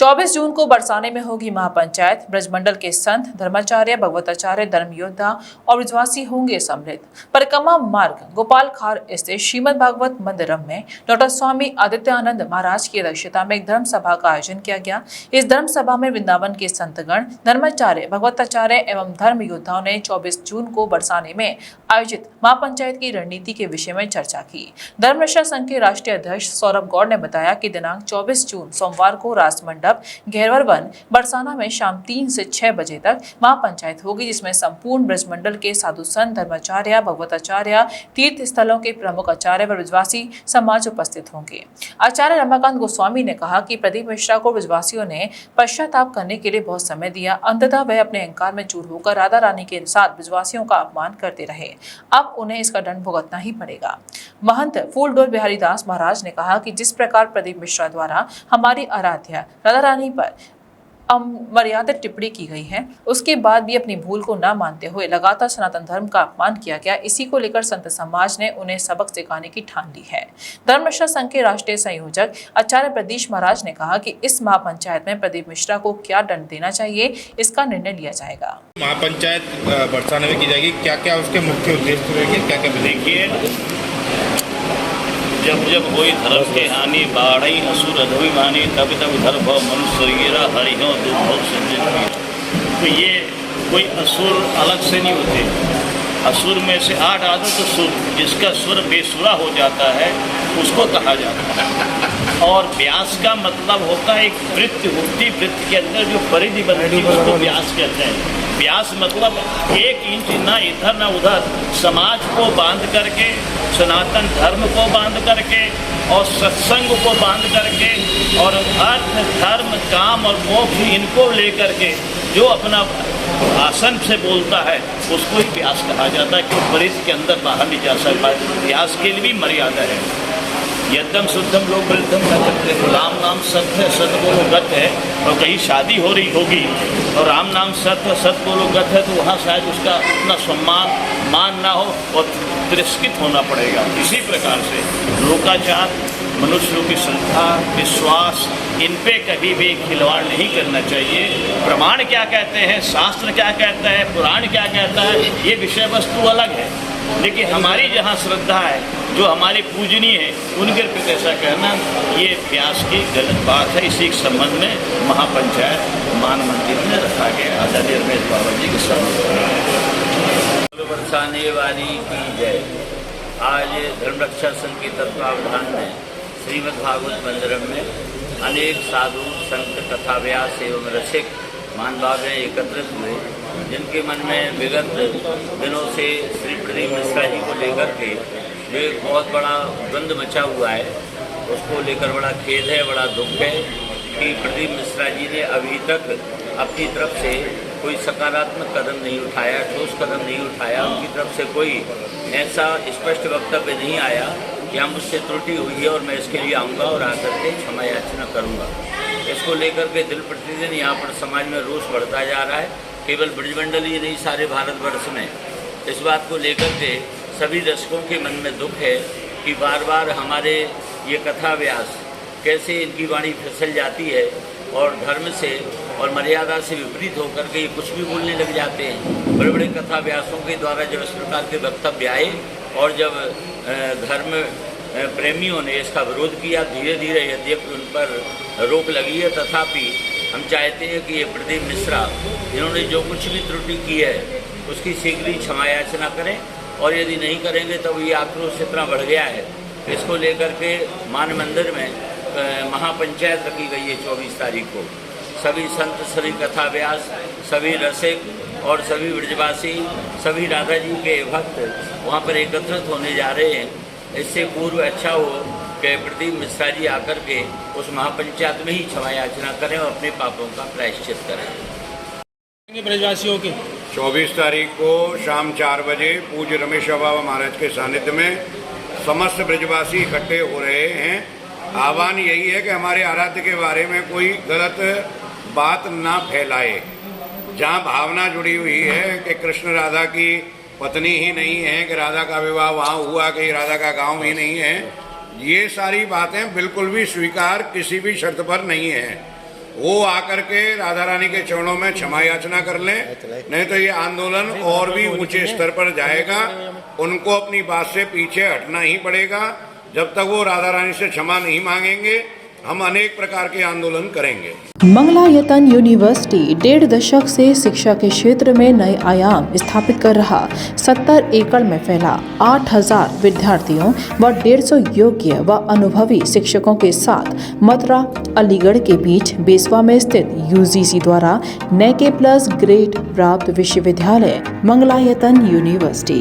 24 जून को बरसाने में होगी महापंचायत। ब्रजमंडल के संत, धर्माचार्य, भगवताचार्य, धर्म योद्धा और ब्रजवासी होंगे सम्मिलित। परिक्रमा मार्ग गोपाल खार स्थित श्रीमद भागवत मंदिरम में डॉक्टर स्वामी आदित्यानंद महाराज की अध्यक्षता में एक धर्म सभा का आयोजन किया गया। इस धर्म सभा में वृंदावन के संतगण, धर्माचार्य, भगवताचार्य एवं धर्म योद्धाओं ने 24 जून को बरसाने में आयोजित महापंचायत की रणनीति के विषय में चर्चा की। धर्म रक्षा संघ के राष्ट्रीय अध्यक्ष सौरभ गौड़ ने बताया कि दिनांक 24 जून सोमवार को राजमंडप घेरवर वन बरसाना में शाम 3 से 6 बजे तक महापंचायत होगी, जिसमें संपूर्ण ब्रजमंडल के साधु संत, धर्माचार्य, भगवताचार्य, तीर्थ स्थलों के प्रमुख आचार्य व ब्रजवासी समाज उपस्थित होंगे। आचार्य रमाकांत गोस्वामी ने कहा कि प्रदीप मिश्रा को ब्रजवासियों ने पश्चाताप करने के लिए बहुत समय दिया। अंततः वह अपने अहंकार में चूर होकर राधा रानी के साथ ब्रजवासियों का अपमान करते रहे। अब उन्हें इसका दंड भुगतना ही पड़ेगा। महंत फूलडोल बिहारी दास महाराज ने कहा कि जिस प्रकार प्रदीप मिश्रा द्वारा हमारी आराध्या राधा रानी पर मर्यादित टिप्पणी की गई है, उसके बाद भी अपनी भूल को न मानते हुए लगातार सनातन धर्म का अपमान किया गया। इसी को लेकर संत समाज ने उन्हें सबक सिखाने की ठान ली है। धर्म रक्षा संघ के राष्ट्रीय संयोजक आचार्य प्रदीश महाराज ने कहा कि इस महापंचायत में प्रदीप मिश्रा को क्या दंड देना चाहिए, इसका निर्णय लिया जाएगा। महापंचायत बरसाने में की जाएगी, क्या क्या उसके मुख्य उद्देश्य रहेंगे, क्या क्या देखिए। जब जब कोई धर्म के हानि बाढ़ई असुर अभिमानी तब तब धर्म मनुष्य हरिहो दुर्भव संजय। तो ये कोई असुर अलग से नहीं होते। असुर में से 8 आदत सुर, जिसका सुर बेसुरा हो जाता है उसको कहा जाता है। और व्यास का मतलब होता है एक वृत्ति, उक्ति वृत्ति के अंदर जो परिधि बनती है उसको व्यास कहते हैं। व्यास मतलब 1 इंच ना इधर ना उधर समाज को बांध करके, सनातन धर्म को बांध करके और सत्संग को बांध करके और अर्थ, धर्म, काम और मोक्ष इनको लेकर के जो अपना आसन से बोलता है उसको ही व्यास कहा जाता है, कि परिधि के अंदर बाहर नहीं जा सकता। व्यास के लिए भी मर्यादा है। यद्यम शुद्धम लोग वृद्धम न करते, राम नाम सत्य सत बोलो गत है। और कहीं शादी हो रही होगी और राम नाम सत्य सत बोलो गत है तो वहाँ शायद उसका उतना सम्मान मान ना हो और तिरस्कृत होना पड़ेगा। इसी प्रकार से लोकाचार, मनुष्यों की श्रद्धा, विश्वास, इन पे कभी भी खिलवाड़ नहीं करना चाहिए। प्रमाण क्या कहते हैं, शास्त्र क्या कहता है, पुराण क्या कहता है, ये विषय वस्तु अलग है। लेकिन हमारी जहाँ श्रद्धा है, जो हमारी पूजनीय है, उनके प्रति ऐसा कहना ये व्यास की गलत बात है। इसी के संबंध में महापंचायत मान मंदिर में रखा गया। आचार्य रमेश बाबा जी के संबंध बरसाने वाली की जय। आज धर्म रक्षा संघ के तत्वावधान में श्रीमद भागवत मंदिरम में अनेक साधु संत, कथा व्यास एवं रसिक महानुभाव एकत्रित हुए, जिनके मन में विगत दिनों से श्री प्रदीप मिश्रा जी को लेकर के जो एक बहुत बड़ा द्वंद्व मचा हुआ है, उसको लेकर बड़ा खेद है, बड़ा दुख है कि प्रदीप मिश्रा जी ने अभी तक अपनी तरफ से कोई सकारात्मक कदम नहीं उठाया, ठोस कदम नहीं उठाया। उनकी तरफ से कोई ऐसा स्पष्ट वक्तव्य नहीं आया कि हम मुझसे त्रुटि हुई है और मैं इसके लिए आऊँगा और आकर के क्षमा याचना करूँगा। इसको लेकर के दिन प्रतिदिन यहाँ पर समाज में रोष बढ़ता जा रहा है। केवल ब्रजमंडल ही नहीं, सारे भारतवर्ष में इस बात को लेकर के सभी दर्शकों के मन में दुख है कि बार बार हमारे ये कथा व्यास कैसे इनकी वाणी फिसल जाती है और धर्म से और मर्यादा से विपरीत होकर के ये कुछ भी बोलने लग जाते हैं। बड़े बड़े कथा व्यासों के द्वारा जब इस प्रकार के वक्तव्य आए और जब धर्म प्रेमियों ने इसका विरोध किया, धीरे धीरे यद्यपि उन पर रोक लगी है, तथापि हम चाहते हैं कि ये प्रदीप मिश्रा जिन्होंने जो कुछ भी त्रुटि की है उसकी शीघ्र ही क्षमा याचना करें, और यदि नहीं करेंगे तो ये आक्रोश इतना बढ़ गया है। इसको लेकर के मान मंदिर में महापंचायत रखी गई है 24 तारीख को। सभी संत, सभी कथा व्यास, सभी रसिक और सभी ब्रजवासी, सभी राधा जी के भक्त वहाँ पर एकत्रित होने जा रहे हैं। इससे पूर्व अच्छा हो कि प्रदीप मिश्रा जी आकर के उस महापंचायत में ही क्षमा याचना करें और अपने पापों का प्रायश्चित करें। ब्रजवासियों के 24 तारीख को शाम 4 बजे पूज्य रमेश बाबा महाराज के सानिध्य में समस्त ब्रजवासी इकट्ठे हो रहे हैं। आह्वान यही है कि हमारे आराध्य के बारे में कोई गलत बात ना फैलाए। जहाँ भावना जुड़ी हुई है कि कृष्ण राधा की पत्नी ही नहीं है, कि राधा का विवाह वहाँ हुआ, कि राधा का गांव ही नहीं है, ये सारी बातें बिल्कुल भी स्वीकार किसी भी शर्त पर नहीं है। वो आकर के राधा रानी के चरणों में क्षमा याचना कर लें, नहीं तो ये आंदोलन और भी ऊंचे स्तर पर जाएगा। उनको अपनी बात से पीछे हटना ही पड़ेगा। जब तक वो राधा रानी से क्षमा नहीं मांगेंगे, हम अनेक प्रकार के आंदोलन करेंगे। मंगलायतन यूनिवर्सिटी 1.5 दशक से शिक्षा के क्षेत्र में नए आयाम स्थापित कर रहा 70 एकड़ में फैला 8000 विद्यार्थियों व 150 योग्य व अनुभवी शिक्षकों के साथ मथुरा अलीगढ़ के बीच बेसवा में स्थित यूजीसी द्वारा NAAC+ ग्रेड प्राप्त विश्वविद्यालय मंगलायतन यूनिवर्सिटी